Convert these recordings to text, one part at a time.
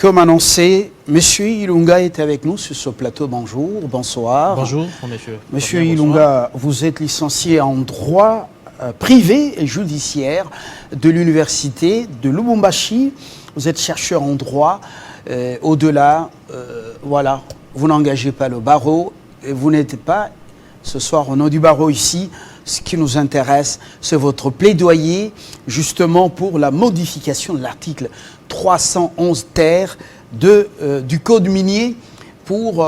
Comme annoncé, Monsieur Ilunga est avec nous sur ce plateau. Bonjour, bonsoir. Bonjour, monsieur. Monsieur Ilunga, vous êtes licencié en droit privé et judiciaire de l'université de Lubumbashi. Vous êtes chercheur en droit. Au-delà, voilà, vous n'engagez pas le barreau et vous n'êtes pas, ce soir, au nom du barreau ici. Ce qui nous intéresse, c'est votre plaidoyer justement pour la modification de l'article 311 ter du Code minier pour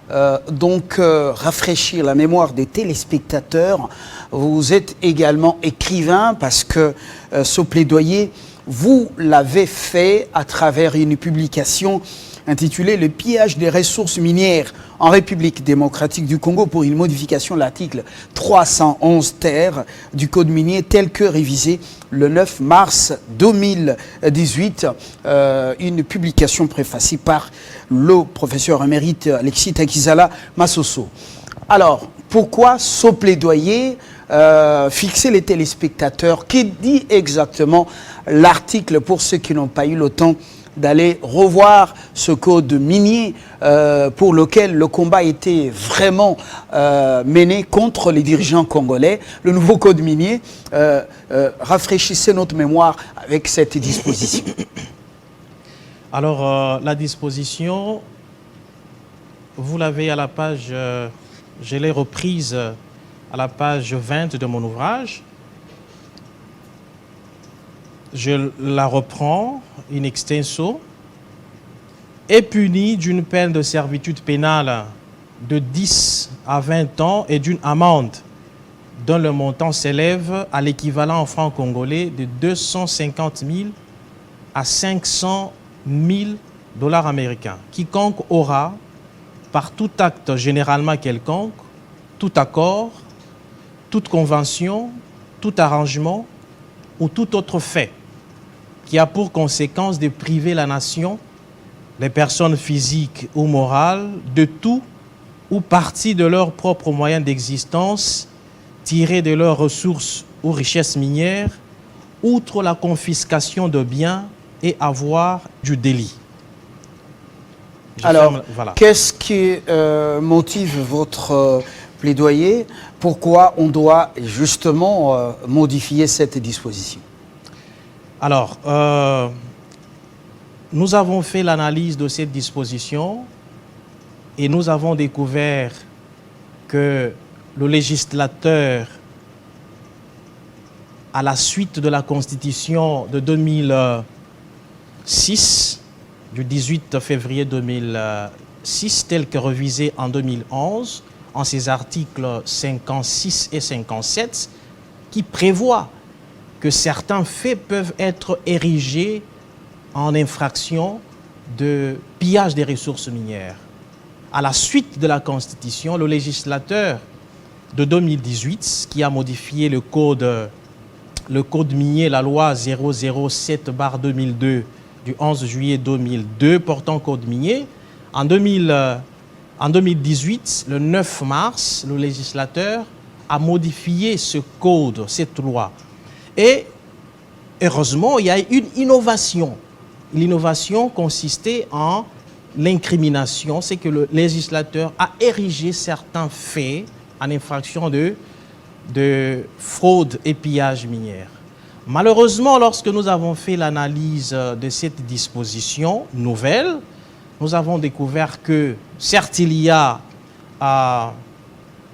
rafraîchir la mémoire des téléspectateurs. Vous êtes également écrivain parce que ce plaidoyer, vous l'avez fait à travers une publication intitulée « Le pillage des ressources minières en République démocratique du Congo pour une modification de l'article 311 ter du Code minier tel que révisé le 9 mars 2018 ». Une publication préfacée par le professeur émérite Alexis Takizala Massoso. Alors, pourquoi ce plaidoyer fixer les téléspectateurs? Qui dit exactement l'article pour ceux qui n'ont pas eu le temps d'aller revoir ce code minier pour lequel le combat était vraiment mené contre les dirigeants congolais. Le nouveau code minier, rafraîchissez notre mémoire avec cette disposition. Alors, la disposition, vous l'avez à la page, je l'ai reprise à la page 20 de mon ouvrage. Je la reprends in extenso, est puni d'une peine de servitude pénale de 10 à 20 ans et d'une amende dont le montant s'élève à l'équivalent en francs congolais de 250 000 à 500 000 dollars américains. Quiconque aura, par tout acte généralement quelconque, tout accord, toute convention, tout arrangement ou tout autre fait qui a pour conséquence de priver la nation, les personnes physiques ou morales, de tout ou partie de leurs propres moyens d'existence tirés de leurs ressources ou richesses minières, outre la confiscation de biens et avoirs du délit. Alors, voilà. Qu'est-ce qui motive votre plaidoyer? Pourquoi on doit justement modifier cette disposition? Alors, nous avons fait l'analyse de cette disposition et nous avons découvert que le législateur, à la suite de la Constitution de 2006, du 18 février 2006, telle que révisée en 2011, en ses articles 56 et 57, qui prévoit que certains faits peuvent être érigés en infraction de pillage des ressources minières. À la suite de la Constitution, le législateur de 2018, qui a modifié le code minier, la loi 007/2002 du 11 juillet 2002 portant code minier, en 2018, le 9 mars, le législateur a modifié ce code, cette loi. Et heureusement, il y a une innovation. L'innovation consistait en l'incrimination, c'est que le législateur a érigé certains faits en infraction de fraude et pillage minière. Malheureusement, lorsque nous avons fait l'analyse de cette disposition nouvelle, nous avons découvert que, certes, il y a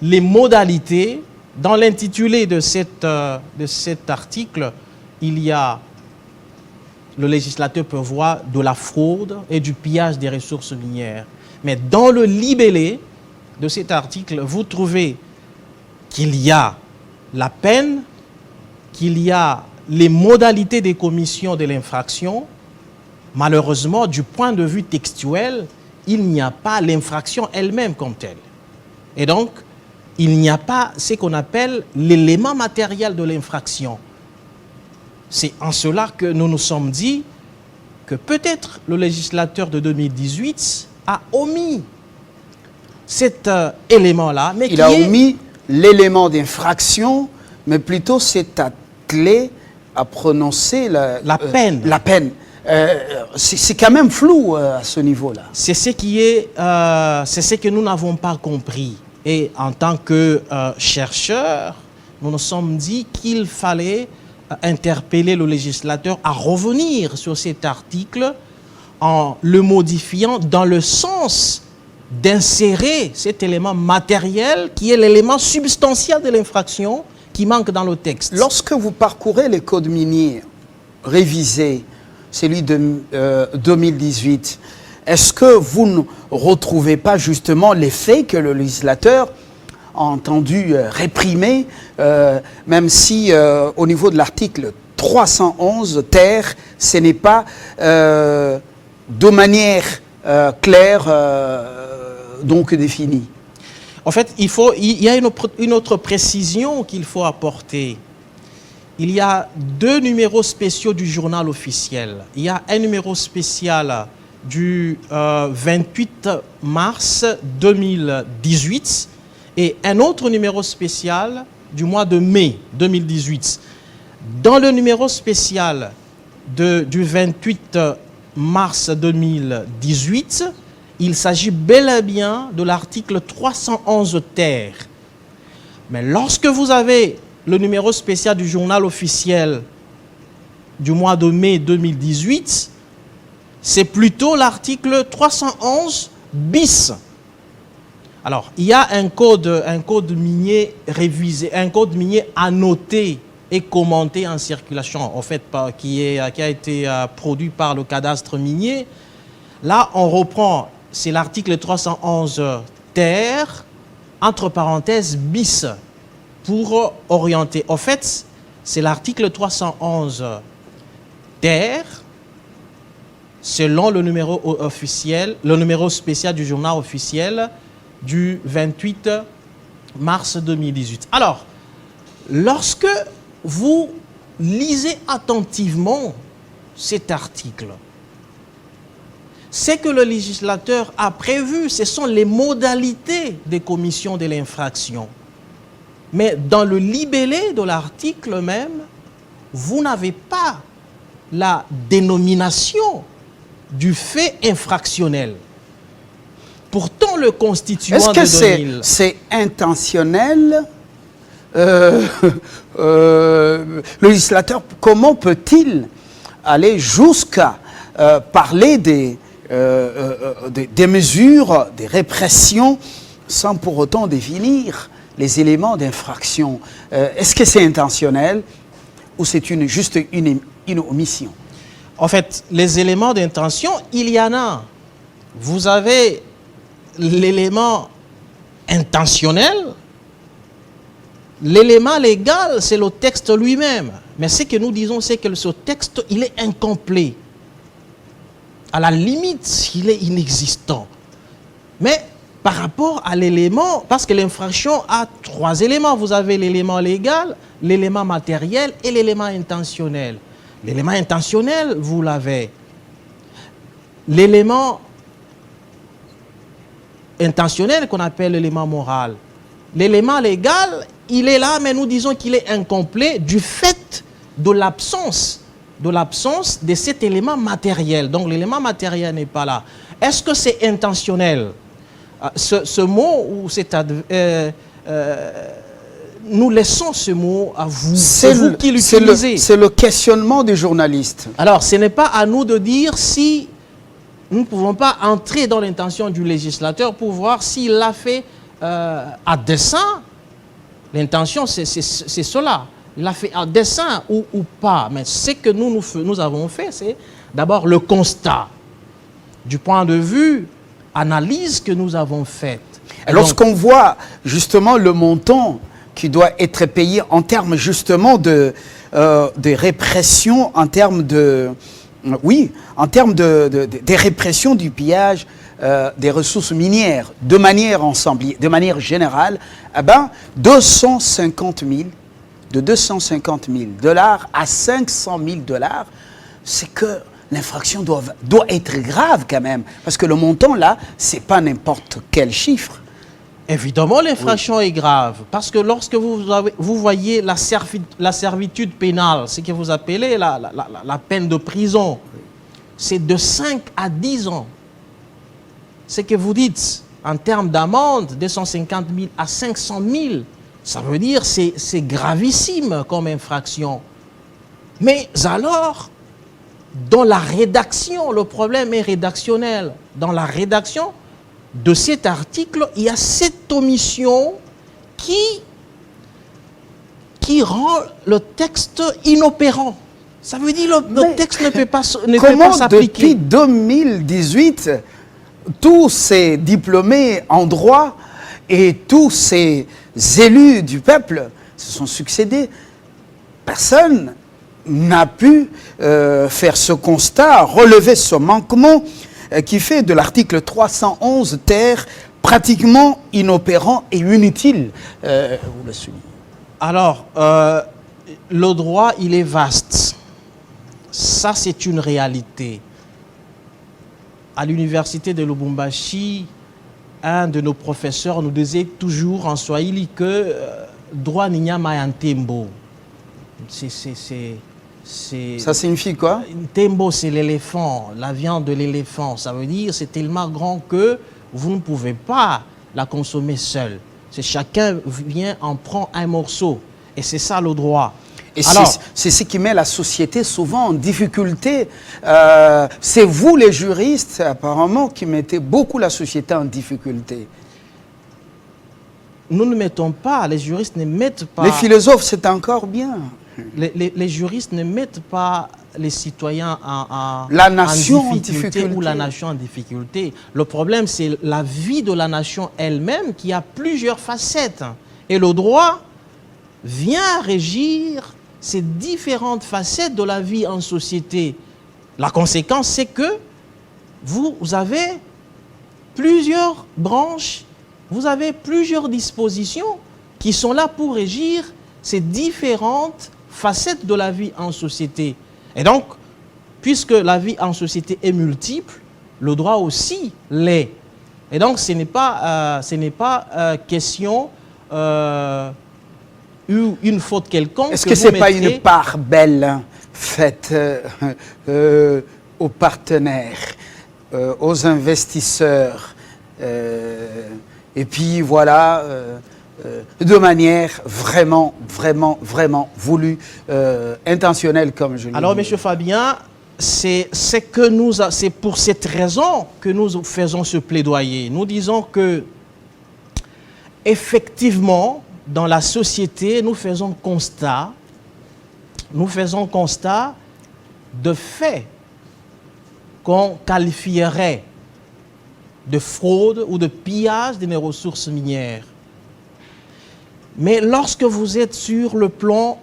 les modalités. Dans l'intitulé de cet article, il y a le législateur prévoit de la fraude et du pillage des ressources minières. Mais dans le libellé de cet article, vous trouvez qu'il y a la peine, qu'il y a les modalités des commissions de l'infraction. Malheureusement, du point de vue textuel, il n'y a pas l'infraction elle-même comme telle. Et donc, il n'y a pas ce qu'on appelle l'élément matériel de l'infraction. C'est en cela que nous nous sommes dit que peut-être le législateur de 2018 a omis cet élément-là. Il a omis l'élément d'infraction, mais plutôt s'est attelé à prononcer la peine. c'est quand même flou à ce niveau-là. C'est ce que nous n'avons pas compris. Et en tant que chercheurs, nous nous sommes dit qu'il fallait interpeller le législateur à revenir sur cet article en le modifiant dans le sens d'insérer cet élément matériel qui est l'élément substantiel de l'infraction qui manque dans le texte. Lorsque vous parcourez les codes miniers révisés, celui de 2018, est-ce que vous ne retrouvez pas justement les faits que le législateur a entendu réprimer, même si au niveau de l'article 311 terre, ce n'est pas de manière claire donc définie? En fait, il y a une autre précision qu'il faut apporter. Il y a deux numéros spéciaux du journal officiel. Il y a un numéro spécial du 28 mars 2018 et un autre numéro spécial du mois de mai 2018. Dans le numéro spécial du 28 mars 2018, il s'agit bel et bien de l'article 311 terre. Mais lorsque vous avez le numéro spécial du journal officiel du mois de mai 2018, c'est plutôt l'article 311 bis. Alors, il y a un code minier révisé, un code minier annoté et commenté en circulation, en fait, qui a été produit par le cadastre minier. Là, on reprend, c'est l'article 311 terre, entre parenthèses bis, pour orienter. En fait, c'est l'article 311 terre, selon le numéro officiel, le numéro spécial du journal officiel du 28 mars 2018. Alors, lorsque vous lisez attentivement cet article, ce que le législateur a prévu, ce sont les modalités de commission de l'infraction. Mais dans le libellé de l'article même, vous n'avez pas la dénomination du fait infractionnel. Pourtant, le constituant de 2000... Est-ce que c'est intentionnel? Le législateur, comment peut-il aller jusqu'à parler des mesures, des répressions, sans pour autant définir les éléments d'infraction? Est-ce que c'est intentionnel ou c'est juste une omission? En fait, les éléments d'intention, il y en a. Vous avez l'élément intentionnel. L'élément légal, c'est le texte lui-même. Mais ce que nous disons, c'est que ce texte, il est incomplet. À la limite, il est inexistant. Mais par rapport à l'élément, parce que l'infraction a trois éléments. Vous avez l'élément légal, l'élément matériel et l'élément intentionnel. L'élément intentionnel, vous l'avez. L'élément intentionnel qu'on appelle l'élément moral. L'élément légal, il est là, mais nous disons qu'il est incomplet du fait de l'absence de cet élément matériel. Donc l'élément matériel n'est pas là. Est-ce que c'est intentionnel? Ce mot, ou nous laissons ce mot à vous. C'est vous qui l'utilisez. C'est le questionnement des journalistes. Alors, ce n'est pas à nous de dire si nous ne pouvons pas entrer dans l'intention du législateur pour voir s'il l'a fait à dessein. L'intention, c'est cela. Il l'a fait à dessein ou pas. Mais ce que nous avons fait, c'est d'abord le constat du point de vue analyse que nous avons faite. Lorsqu'on voit justement le montant qui doit être payé en termes justement de répression, en termes de... Oui, en termes des répressions du pillage des ressources minières, de manière ensemble, de manière générale, eh ben, 250 000, de 250 000 $ à 500 000 $, c'est que l'infraction doit être grave quand même. Parce que le montant là, c'est pas n'importe quel chiffre. Évidemment, l'infraction est grave. Parce que lorsque vous voyez la servitude pénale, ce que vous appelez la peine de prison, c'est de 5 à 10 ans. Ce que vous dites en termes d'amende, 250 000 à 500 000, ça veut dire que c'est gravissime comme infraction. Mais alors, dans la rédaction, le problème est rédactionnel. Dans la rédaction de cet article, il y a cette omission qui rend le texte inopérant. Ça veut dire que le texte ne peut pas s'appliquer. Comment depuis 2018, tous ces diplômés en droit et tous ces élus du peuple se sont succédés? Personne n'a pu faire ce constat, relever ce manquement qui fait de l'article 311 ter pratiquement inopérant et inutile. Vous le soulignez. Alors, le droit, il est vaste. Ça, c'est une réalité. À l'université de Lubumbashi, un de nos professeurs nous disait toujours en Swahili que droit n'inyama yantembo. Ça signifie quoi? Tembo, c'est l'éléphant, la viande de l'éléphant. Ça veut dire c'est tellement grand que vous ne pouvez pas la consommer seul. C'est chacun vient en prend un morceau. Et c'est ça le droit. Et c'est ce qui met la société souvent en difficulté. C'est vous les juristes, apparemment, qui mettez beaucoup la société en difficulté. Nous ne mettons pas, les juristes ne mettent pas... Les philosophes, c'est encore bien. Les juristes ne mettent pas les citoyens en difficulté ou la nation en difficulté. Le problème, c'est la vie de la nation elle-même qui a plusieurs facettes. Et le droit vient régir ces différentes facettes de la vie en société. La conséquence, c'est que vous avez plusieurs branches, vous avez plusieurs dispositions qui sont là pour régir ces différentes facettes de la vie en société. Et donc, puisque la vie en société est multiple, le droit aussi l'est. Et donc, ce n'est pas question une faute quelconque. Est-ce que ce n'est pas une part belle faite aux partenaires, aux investisseurs, et puis voilà, de manière vraiment voulue, intentionnelle, comme je l'ai dit. Alors, M. Fabien, c'est pour cette raison que nous faisons ce plaidoyer. Nous disons que, effectivement, dans la société, nous faisons constat de faits qu'on qualifierait de fraude ou de pillage de nos ressources minières. Mais lorsque vous êtes sur le plan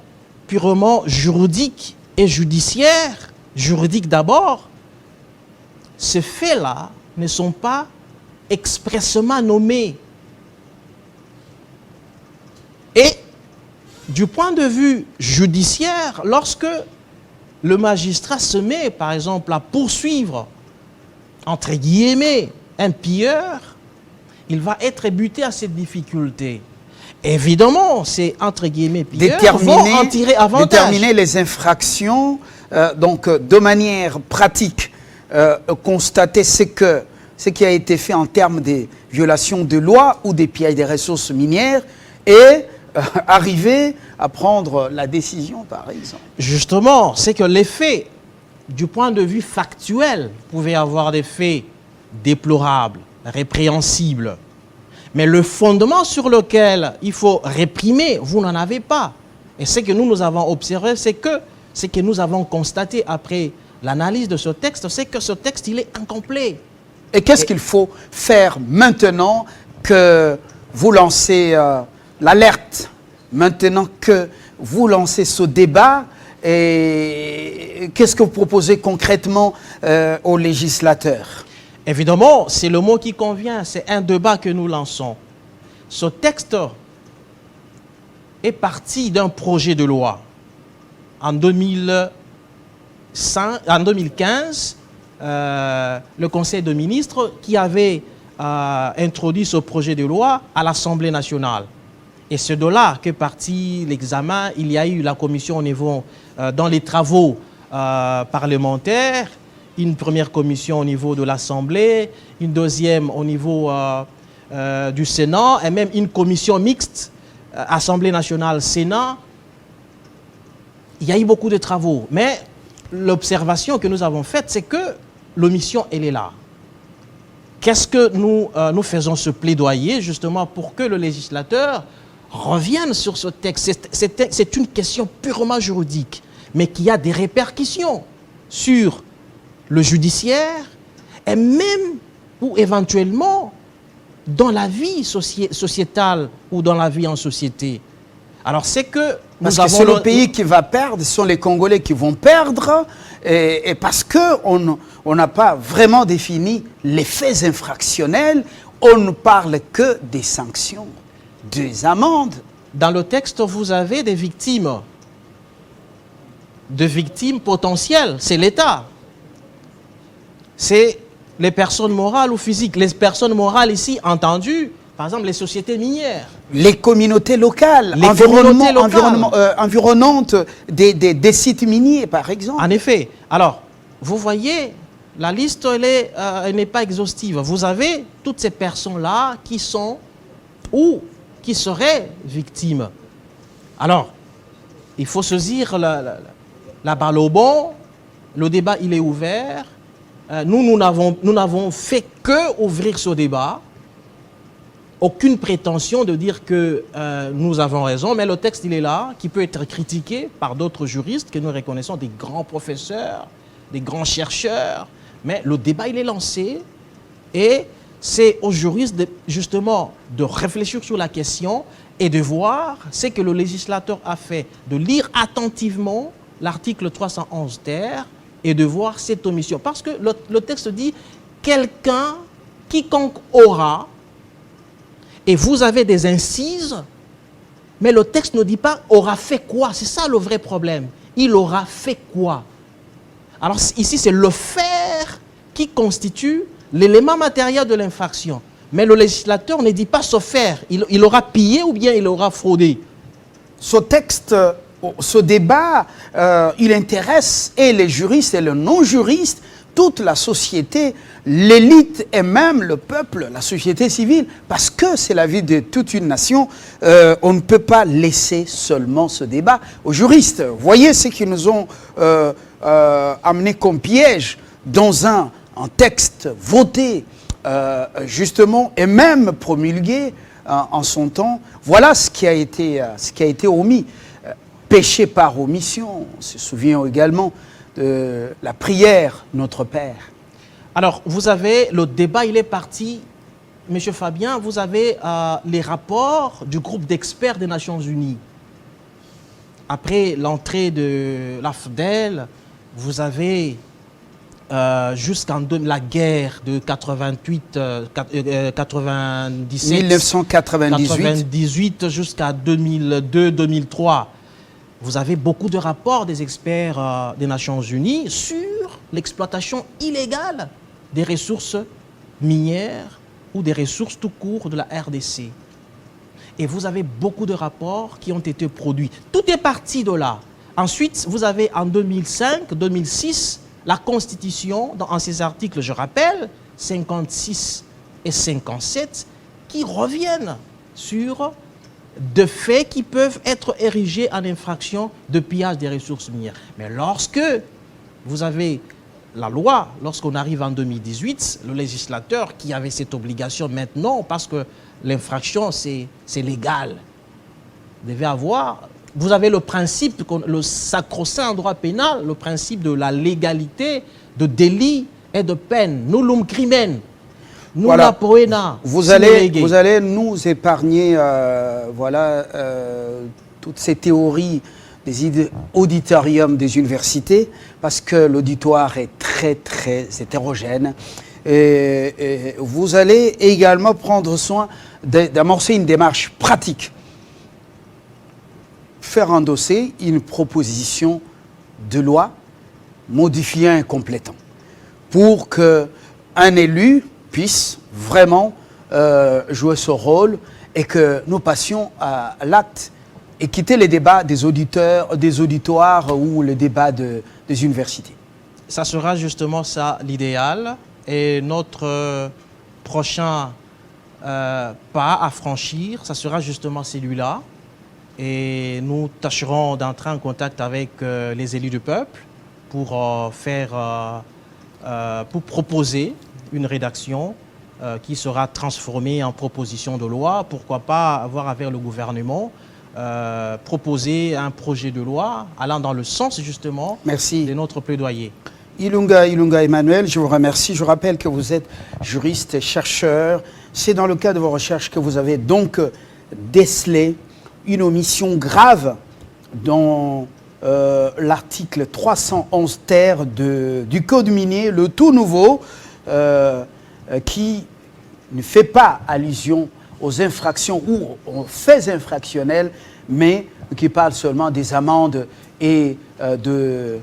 purement juridique et judiciaire, juridique d'abord, ces faits-là ne sont pas expressément nommés. Et du point de vue judiciaire, lorsque le magistrat se met, par exemple, à poursuivre, entre guillemets, un pilleur, il va être buté à cette difficulté. Évidemment, ces entre guillemets pilleurs vont en tirer avantage. Déterminer les infractions, donc de manière pratique, constater ce qui a été fait en termes de violations de loi ou des pillages des ressources minières et arriver à prendre la décision, par exemple. Justement, c'est que les faits, du point de vue factuel, pouvaient avoir des faits déplorables, répréhensibles. Mais le fondement sur lequel il faut réprimer, vous n'en avez pas. Et ce que nous avons observé, c'est que ce que nous avons constaté après l'analyse de ce texte, c'est que ce texte, il est incomplet. Et qu'est-ce qu'il faut faire maintenant que vous lancez l'alerte, maintenant que vous lancez ce débat, et qu'est-ce que vous proposez concrètement aux législateurs? Évidemment, c'est le mot qui convient, c'est un débat que nous lançons. Ce texte est parti d'un projet de loi. En 2015, le Conseil des ministres qui avait introduit ce projet de loi à l'Assemblée nationale. Et c'est de là qu'est parti l'examen. Il y a eu la commission au niveau, dans les travaux parlementaires. une première commission au niveau de l'Assemblée, une deuxième au niveau du Sénat, et même une commission mixte, Assemblée nationale, Sénat. Il y a eu beaucoup de travaux, mais l'observation que nous avons faite, c'est que l'omission, elle est là. Qu'est-ce que nous faisons ce plaidoyer, justement, pour que le législateur revienne sur ce texte. C'est une question purement juridique, mais qui a des répercussions sur le judiciaire et même ou éventuellement dans la vie sociétale ou dans la vie en société. Alors c'est que parce que c'est le pays qui va perdre, ce sont les Congolais qui vont perdre, et parce qu'on n'a pas vraiment défini les faits infractionnels, on ne parle que des sanctions, des amendes. Dans le texte, vous avez des victimes potentielles, c'est l'État. C'est les personnes morales ou physiques. Les personnes morales ici, entendues, par exemple les sociétés minières. Les communautés locales, environnantes des sites miniers, par exemple. En effet. Alors, vous voyez, la liste, elle n'est pas exhaustive. Vous avez toutes ces personnes-là qui sont ou qui seraient victimes. Alors, il faut saisir la balle au bon. Le débat, il est ouvert. Nous n'avons fait que ouvrir ce débat. Aucune prétention de dire que nous avons raison, mais le texte, il est là, qui peut être critiqué par d'autres juristes que nous reconnaissons, des grands professeurs, des grands chercheurs. Mais le débat, il est lancé et c'est aux juristes, justement, de réfléchir sur la question et de voir ce que le législateur a fait, de lire attentivement l'article 311 ter et de voir cette omission. Parce que le texte dit « quelqu'un, quiconque aura », et vous avez des incises, mais le texte ne dit pas « aura fait quoi ». C'est ça le vrai problème. Il aura fait quoi? Alors ici, c'est le faire qui constitue l'élément matériel de l'infraction. Mais le législateur ne dit pas se faire. Il aura pillé ou bien il aura fraudé. Ce texte, ce débat, il intéresse et les juristes et les non-juristes, toute la société, l'élite et même le peuple, la société civile, parce que c'est la vie de toute une nation. On ne peut pas laisser seulement ce débat aux juristes. Voyez ce qu'ils nous ont amené comme piège dans un texte voté, justement, et même promulgué en son temps. Voilà ce qui a été omis. Péché par omission. On se souvient également de la prière Notre Père. Alors, vous avez, le débat, il est parti. Monsieur Fabien, vous avez les rapports du groupe d'experts des Nations Unies. Après l'entrée de l'AFDEL, vous avez jusqu'en la guerre de 1998 jusqu'à 2002-2003. Vous avez beaucoup de rapports des experts des Nations Unies sur l'exploitation illégale des ressources minières ou des ressources tout court de la RDC. Et vous avez beaucoup de rapports qui ont été produits. Tout est parti de là. Ensuite, vous avez en 2005-2006 la Constitution, en ses articles, je rappelle, 56 et 57, qui reviennent sur de faits qui peuvent être érigés en infraction de pillage des ressources minières. Mais lorsque vous avez la loi, lorsqu'on arrive en 2018, le législateur qui avait cette obligation maintenant, parce que l'infraction c'est légal, devait avoir, vous avez le principe, le sacro-saint en droit pénal, le principe de la légalité, de délit et de peine, nullum crimen. Voilà. Vous allez nous épargner toutes ces théories des auditoriums des universités, parce que l'auditoire est très hétérogène. Et vous allez également prendre soin d'amorcer une démarche pratique. Faire endosser une proposition de loi modifiant et complétant pour qu'un élu puisse vraiment jouer ce rôle et que nous passions à l'acte et quitter les débats des auditoires ou les débats des universités. ça sera justement ça l'idéal. Et notre prochain pas à franchir, ça sera justement celui-là. Et nous tâcherons d'entrer en contact avec les élus du peuple pour pour proposer une rédaction qui sera transformée en proposition de loi. Pourquoi pas avoir avec le gouvernement proposer un projet de loi allant dans le sens justement de notre plaidoyer. Ilunga Emmanuel, je vous remercie. Je rappelle que vous êtes juriste et chercheur. C'est dans le cadre de vos recherches que vous avez donc décelé une omission grave dans l'article 311 ter du Code minier, le tout nouveau, qui ne fait pas allusion aux infractions ou aux faits infractionnels, mais qui parle seulement des amendes et de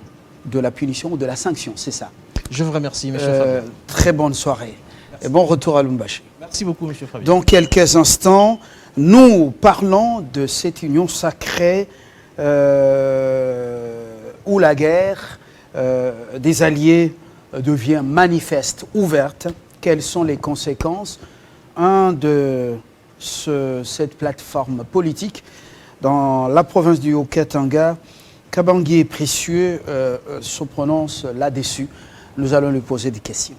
la punition ou de la sanction, c'est ça. Je vous remercie, M. Fabien. Très bonne soirée. Merci. Et bon retour à Lubumbashi. Merci beaucoup, M. Fabien. Dans quelques instants, nous parlons de cette union sacrée où la guerre des alliés devient manifeste, ouverte. Quelles sont les conséquences de cette plateforme politique dans la province du Haut-Katanga? Kabangui est précieux, se prononce là-dessus. Nous allons lui poser des questions.